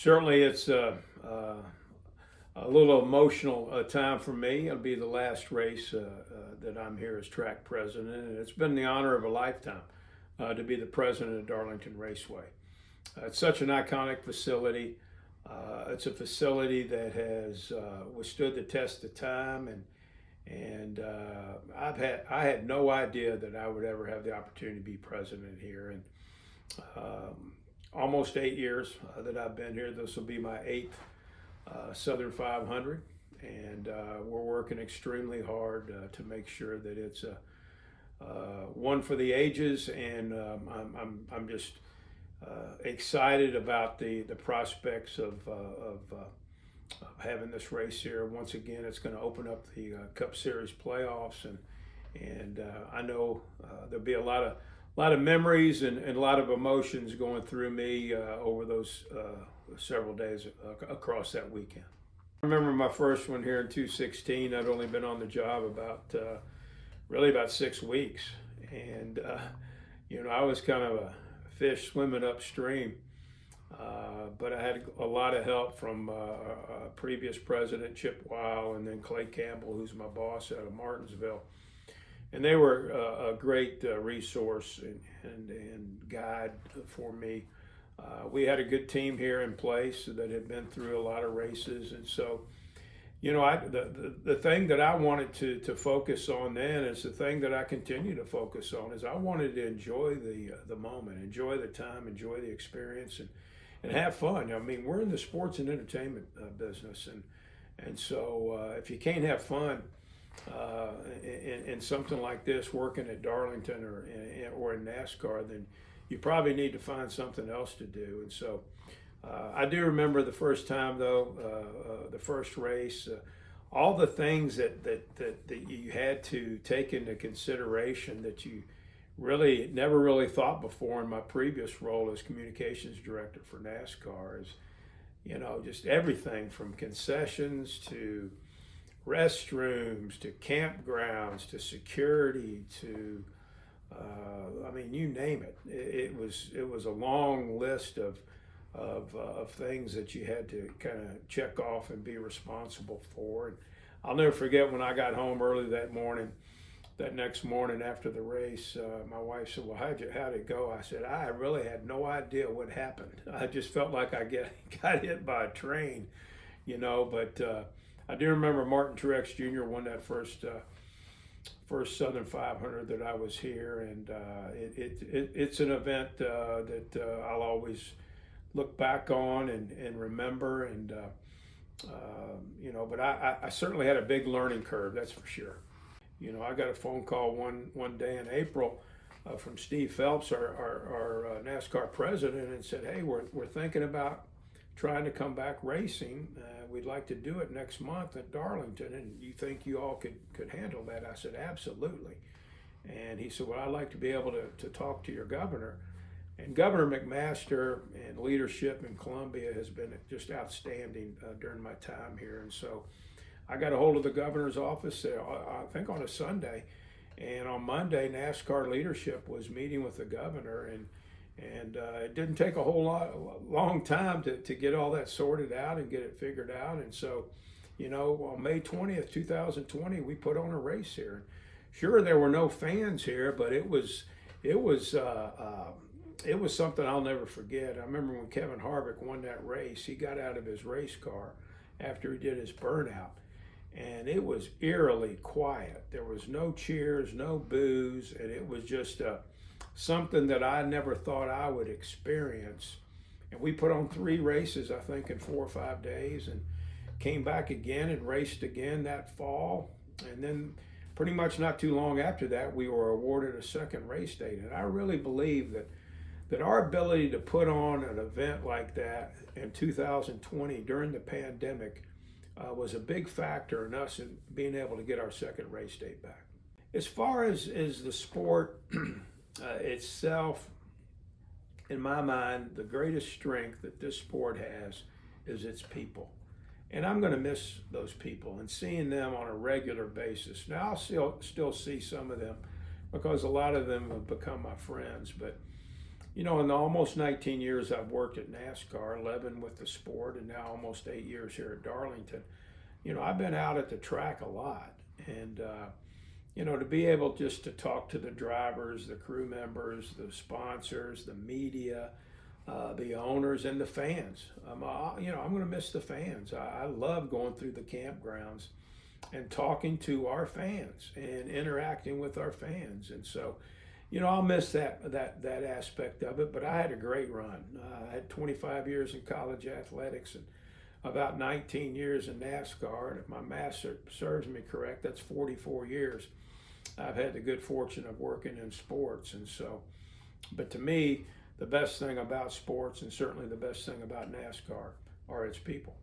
Certainly, it's a little emotional time for me. It'll be the last race that I'm here as track president, and it's been the honor of a lifetime to be the president of Darlington Raceway. It's such an iconic facility. It's a facility that has withstood the test of time, and I had no idea that I would ever have the opportunity to be president here. And almost 8 years that I've been here. This will be my eighth Southern 500, and we're working extremely hard to make sure that it's one for the ages. And I'm just excited about the prospects of having this race here. Once again, it's going to open up the Cup Series playoffs, and I know there'll be a lot of memories and a lot of emotions going through me over those several days across that weekend. I remember my first one here in 2016. I'd only been on the job really about 6 weeks, and I was kind of a fish swimming upstream, but I had a lot of help from previous president Chip Weil, and then Clay Campbell, who's my boss out of Martinsville. And they were a great resource and guide for me. We had a good team here in place that had been through a lot of races, and so, the thing that I wanted to focus on then is the thing that I continue to focus on is I wanted to enjoy the moment, enjoy the time, enjoy the experience, and have fun. I mean, we're in the sports and entertainment business, and so if you can't have fun in something like this, working at Darlington or in NASCAR, then you probably need to find something else to do. And so I do remember the first time, though, the first race, all the things that you had to take into consideration that you never really thought before in my previous role as communications director for NASCAR is, just everything from concessions to restrooms to campgrounds to security to you name it. It was a long list of things that you had to kind of check off and be responsible for. And I'll never forget when I got home early that next morning after the race, my wife said, "Well, how'd it go?" I said, "I really had no idea what happened. I just felt like I got hit by a train, but I do remember Martin Truex Jr. won that first Southern 500 that I was here, and it's an event that I'll always look back on and remember, and but I certainly had a big learning curve, that's for sure. I got a phone call one day in April from Steve Phelps, our NASCAR president, and said, "Hey, we're thinking about trying to come back racing. We'd like to do it next month at Darlington, and you think you all could handle that?" I said, "Absolutely." And he said, "Well, I'd like to be able to talk to your governor." And Governor McMaster and leadership in Columbia has been just outstanding during my time here. And so I got a hold of the governor's office, I think on a Sunday, and on Monday, NASCAR leadership was meeting with the governor, and it didn't take a long time to get all that sorted out and get it figured out. And so, on May 20th, 2020, we put on a race here. Sure, there were no fans here, but it was something I'll never forget. I remember when Kevin Harvick won that race, he got out of his race car after he did his burnout, and it was eerily quiet. There was no cheers, no boos, and it was just something that I never thought I would experience. And we put on 3 races, I think, in 4 or 5 days, and came back again and raced again that fall. And then pretty much not too long after that, we were awarded a second race date. And I really believe that our ability to put on an event like that in 2020 during the pandemic was a big factor in us in being able to get our second race date back. As far as the sport itself, in my mind, the greatest strength that this sport has is its people. And I'm going to miss those people and seeing them on a regular basis. Now, I'll still see some of them because a lot of them have become my friends. But You know, in the almost 19 years I've worked at NASCAR, 11 with the sport, and now almost 8 years here at Darlington, you know, I've been out at the track a lot. And, you know, to be able just to talk to the drivers, the crew members, the sponsors, the media, the owners, and the fans. You know, I'm going to miss the fans. I love going through the campgrounds and talking to our fans and interacting with our fans. And so, you know, I'll miss that aspect of it. But I had a great run. I had 25 years in college athletics and about 19 years in NASCAR. And if my math serves me correct, that's 44 years. I've had the good fortune of working in sports. And so, but to me, the best thing about sports, and certainly the best thing about NASCAR, are its people.